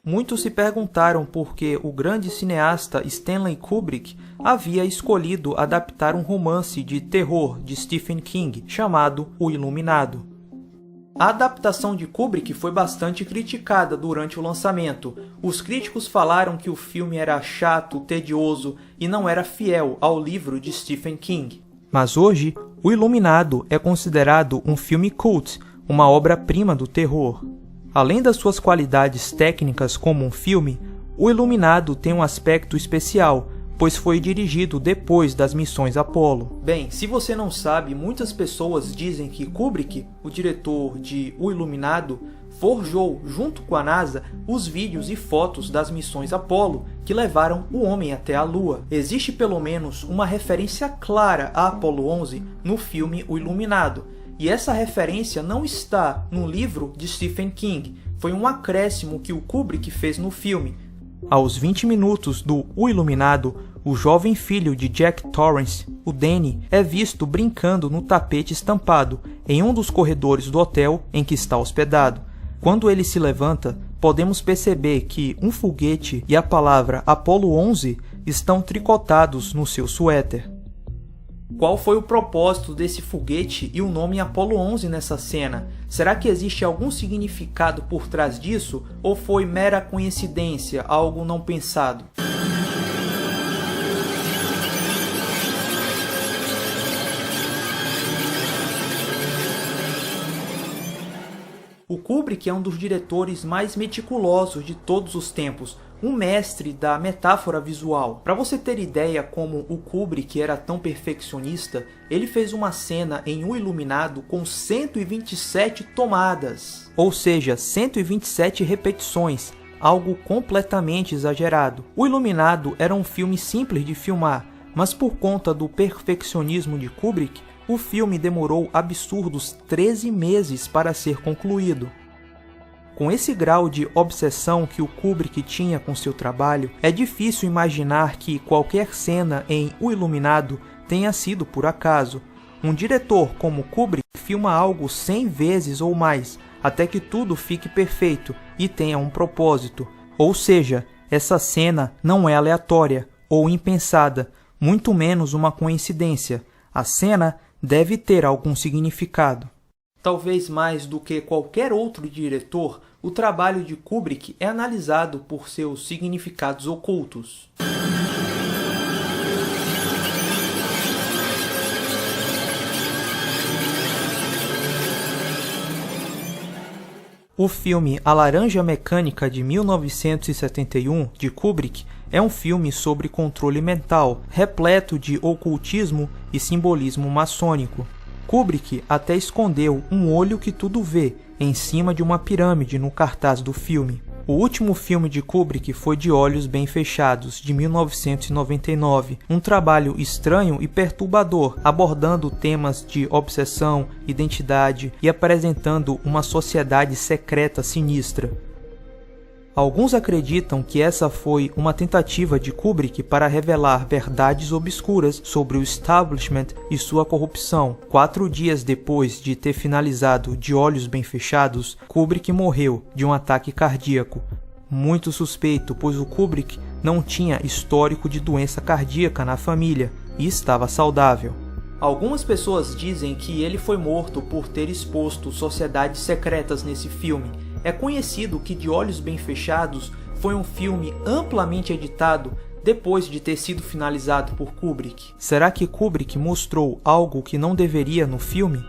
Muitos se perguntaram por que o grande cineasta Stanley Kubrick havia escolhido adaptar um romance de terror de Stephen King chamado O Iluminado. A adaptação de Kubrick foi bastante criticada durante o lançamento. Os críticos falaram que o filme era chato, tedioso e não era fiel ao livro de Stephen King. Mas hoje, O Iluminado é considerado um filme cult, uma obra-prima do terror. Além das suas qualidades técnicas como um filme, O Iluminado tem um aspecto especial, pois foi dirigido depois das missões Apollo. Bem, se você não sabe, muitas pessoas dizem que Kubrick, o diretor de O Iluminado, forjou, junto com a NASA, os vídeos e fotos das missões Apollo que levaram o homem até a Lua. Existe pelo menos uma referência clara a Apollo 11 no filme O Iluminado, e essa referência não está no livro de Stephen King, foi um acréscimo que o Kubrick fez no filme. Aos 20 minutos do O Iluminado, o jovem filho de Jack Torrance, o Danny, é visto brincando no tapete estampado em um dos corredores do hotel em que está hospedado. Quando ele se levanta, podemos perceber que um foguete e a palavra Apollo 11 estão tricotados no seu suéter. Qual foi o propósito desse foguete e o nome Apollo 11 nessa cena? Será que existe algum significado por trás disso ou foi mera coincidência, algo não pensado? O Kubrick é um dos diretores mais meticulosos de todos os tempos, um mestre da metáfora visual. Para você ter ideia como o Kubrick era tão perfeccionista, ele fez uma cena em O Iluminado com 127 tomadas, ou seja, 127 repetições, algo completamente exagerado. O Iluminado era um filme simples de filmar, mas por conta do perfeccionismo de Kubrick, o filme demorou absurdos 13 meses para ser concluído. Com esse grau de obsessão que o Kubrick tinha com seu trabalho, é difícil imaginar que qualquer cena em O Iluminado tenha sido por acaso. Um diretor como Kubrick filma algo 100 vezes ou mais, até que tudo fique perfeito e tenha um propósito. Ou seja, essa cena não é aleatória ou impensada, muito menos uma coincidência. A cena deve ter algum significado. Talvez mais do que qualquer outro diretor, o trabalho de Kubrick é analisado por seus significados ocultos. O filme A Laranja Mecânica de 1971, de Kubrick, é um filme sobre controle mental, repleto de ocultismo e simbolismo maçônico. Kubrick até escondeu um olho que tudo vê em cima de uma pirâmide no cartaz do filme. O último filme de Kubrick foi De Olhos Bem Fechados, de 1999, um trabalho estranho e perturbador, abordando temas de obsessão, identidade e apresentando uma sociedade secreta sinistra. Alguns acreditam que essa foi uma tentativa de Kubrick para revelar verdades obscuras sobre o establishment e sua corrupção. 4 dias depois de ter finalizado De Olhos Bem Fechados, Kubrick morreu de um ataque cardíaco. Muito suspeito, pois o Kubrick não tinha histórico de doença cardíaca na família e estava saudável. Algumas pessoas dizem que ele foi morto por ter exposto sociedades secretas nesse filme. É conhecido que De Olhos Bem Fechados foi um filme amplamente editado depois de ter sido finalizado por Kubrick. Será que Kubrick mostrou algo que não deveria no filme?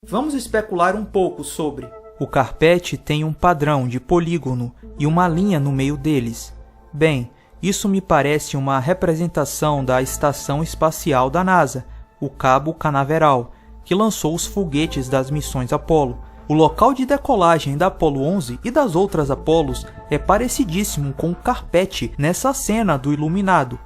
Vamos especular um pouco sobre. O carpete tem um padrão de polígono e uma linha no meio deles. Bem, isso me parece uma representação da Estação Espacial da NASA, o Cabo Canaveral, que lançou os foguetes das missões Apollo. O local de decolagem da Apollo 11 e das outras Apolos é parecidíssimo com o carpete nessa cena do Iluminado.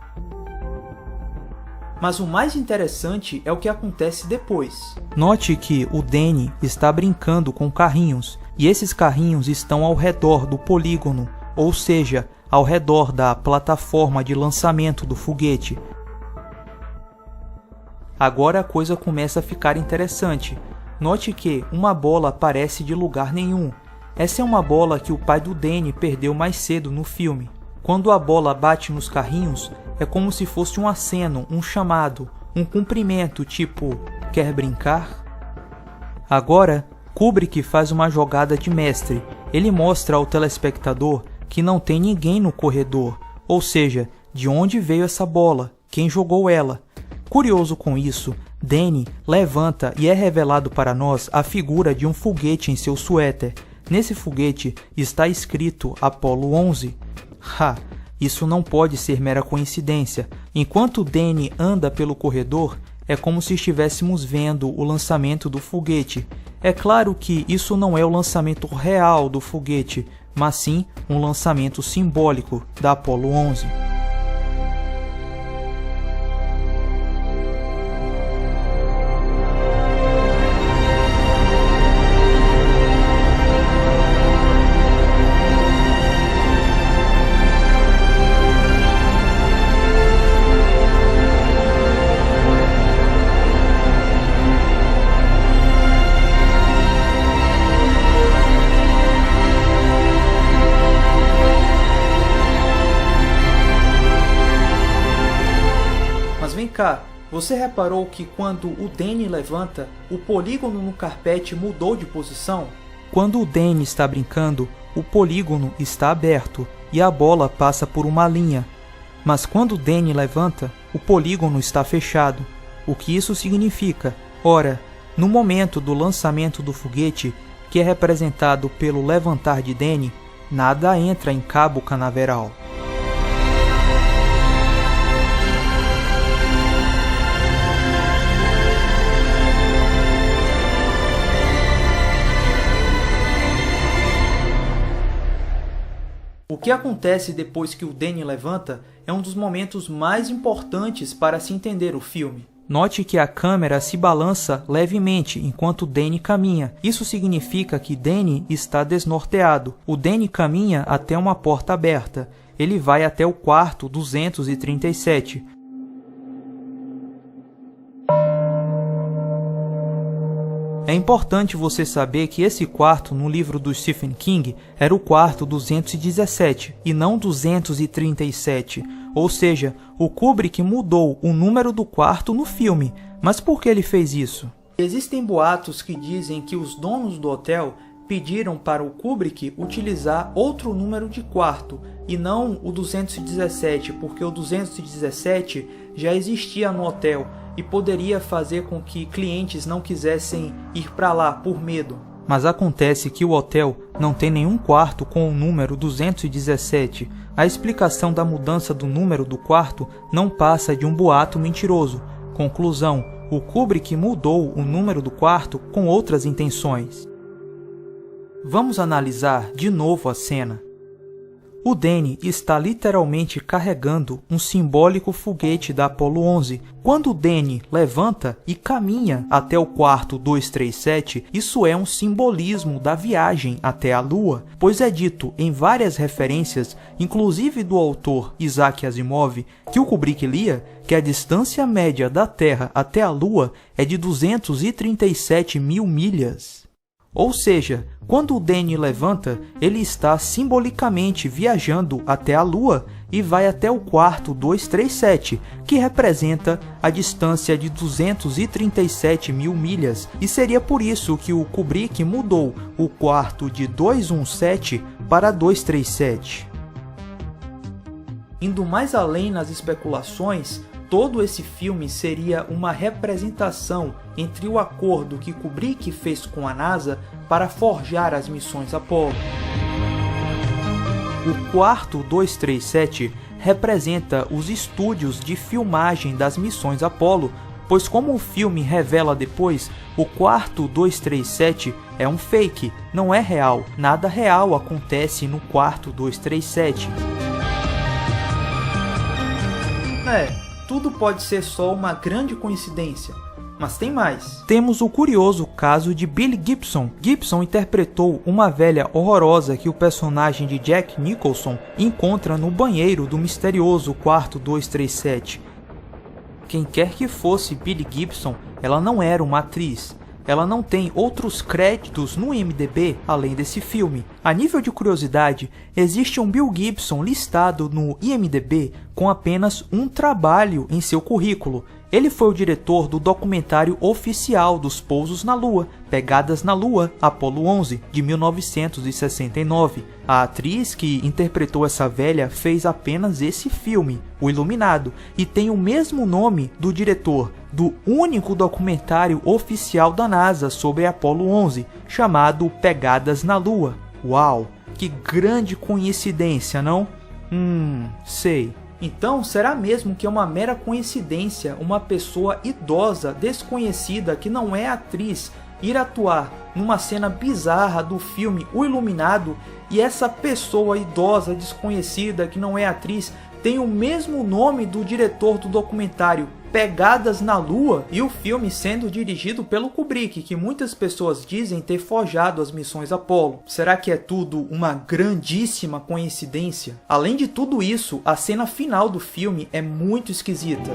Mas o mais interessante é o que acontece depois. Note que o Danny está brincando com carrinhos, e esses carrinhos estão ao redor do polígono, ou seja, ao redor da plataforma de lançamento do foguete. Agora a coisa começa a ficar interessante. Note que uma bola aparece de lugar nenhum. Essa é uma bola que o pai do Danny perdeu mais cedo no filme. Quando a bola bate nos carrinhos, é como se fosse um aceno, um chamado, um cumprimento tipo, quer brincar? Agora, Kubrick faz uma jogada de mestre. Ele mostra ao telespectador que não tem ninguém no corredor, ou seja, de onde veio essa bola, quem jogou ela. Curioso com isso, Danny levanta e é revelado para nós a figura de um foguete em seu suéter. Nesse foguete está escrito Apollo 11. Isso não pode ser mera coincidência. Enquanto Danny anda pelo corredor, é como se estivéssemos vendo o lançamento do foguete. É claro que isso não é o lançamento real do foguete, mas sim um lançamento simbólico da Apollo 11. Você reparou que quando o Danny levanta, o polígono no carpete mudou de posição? Quando o Danny está brincando, o polígono está aberto e a bola passa por uma linha. Mas quando o Danny levanta, o polígono está fechado. O que isso significa? Ora, no momento do lançamento do foguete, que é representado pelo levantar de Danny, nada entra em cabo canaveral. O que acontece depois que o Danny levanta é um dos momentos mais importantes para se entender o filme. Note que a câmera se balança levemente enquanto Danny caminha. Isso significa que Danny está desnorteado. O Danny caminha até uma porta aberta. Ele vai até o quarto 237. É importante você saber que esse quarto no livro do Stephen King era o quarto 217 e não 237, ou seja, o Kubrick mudou o número do quarto no filme. Mas por que ele fez isso? Existem boatos que dizem que os donos do hotel pediram para o Kubrick utilizar outro número de quarto e não o 217, porque o 217 já existia no hotel e poderia fazer com que clientes não quisessem ir para lá por medo. Mas acontece que o hotel não tem nenhum quarto com o número 217. A explicação da mudança do número do quarto não passa de um boato mentiroso. Conclusão: o Kubrick mudou o número do quarto com outras intenções. Vamos analisar de novo a cena. O Danny está literalmente carregando um simbólico foguete da Apollo 11. Quando o Danny levanta e caminha até o quarto 237, isso é um simbolismo da viagem até a Lua, pois é dito em várias referências, inclusive do autor Isaac Asimov, que o Kubrick lia que a distância média da Terra até a Lua é de 237 mil milhas. Ou seja, quando o Danny levanta, ele está simbolicamente viajando até a Lua e vai até o quarto 237, que representa a distância de 237 mil milhas, e seria por isso que o Kubrick mudou o quarto de 217 para 237. Indo mais além nas especulações, todo esse filme seria uma representação entre o acordo que Kubrick fez com a NASA para forjar as missões Apollo. O quarto 237 representa os estúdios de filmagem das missões Apollo, pois como o filme revela depois, o quarto 237 é um fake, não é real, nada real acontece no quarto 237. Tudo pode ser só uma grande coincidência, mas tem mais. Temos o curioso caso de Billy Gibson. Gibson interpretou uma velha horrorosa que o personagem de Jack Nicholson encontra no banheiro do misterioso quarto 237. Quem quer que fosse Billy Gibson, ela não era uma atriz. Ela não tem outros créditos no IMDb além desse filme. A nível de curiosidade, existe um Bill Gibson listado no IMDb com apenas um trabalho em seu currículo. Ele foi o diretor do documentário oficial dos pousos na Lua, Pegadas na Lua, Apollo 11, de 1969. A atriz que interpretou essa velha fez apenas esse filme, O Iluminado, e tem o mesmo nome do diretor do único documentário oficial da NASA sobre Apollo 11, chamado Pegadas na Lua. Uau, que grande coincidência, não? Sei. Então, será mesmo que é uma mera coincidência uma pessoa idosa, desconhecida, que não é atriz, ir atuar numa cena bizarra do filme O Iluminado, e essa pessoa idosa, desconhecida, que não é atriz, tem o mesmo nome do diretor do documentário Pegadas na Lua, e o filme sendo dirigido pelo Kubrick, que muitas pessoas dizem ter forjado as missões Apollo. Será que é tudo uma grandíssima coincidência? Além de tudo isso, a cena final do filme é muito esquisita.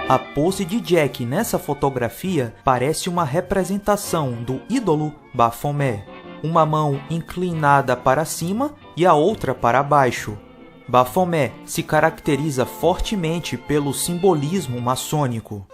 A pose de Jack nessa fotografia parece uma representação do ídolo Baphomet, uma mão inclinada para cima e a outra para baixo. Baphomet se caracteriza fortemente pelo simbolismo maçônico.